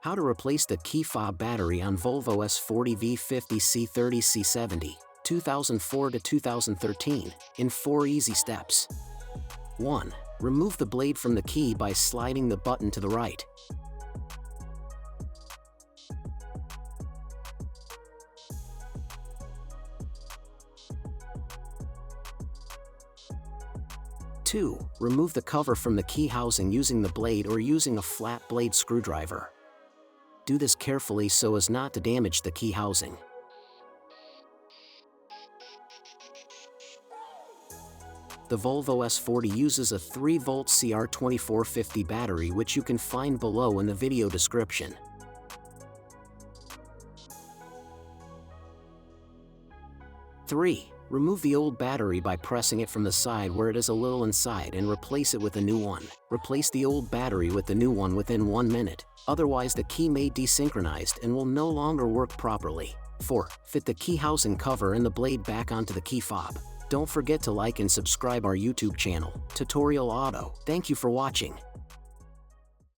How to replace the key fob battery on Volvo S40 V50 C30 C70, 2004 to 2013, in 4 easy steps. 1. Remove the blade from the key by sliding the button to the right. 2. Remove the cover from the key housing using the blade or using a flat blade screwdriver. Do this carefully so as not to damage the key housing. The Volvo S40 uses a 3-volt CR2450 battery, which you can find below in the video description. 3. Remove the old battery by pressing it from the side where it is a little inside and replace it with a new one. Replace the old battery with the new one within 1 minute, otherwise the key may desynchronized and will no longer work properly. 4. Fit the key housing cover and the blade back onto the key fob. Don't forget to like and subscribe our YouTube channel, Tutorial Auto. Thank you for watching.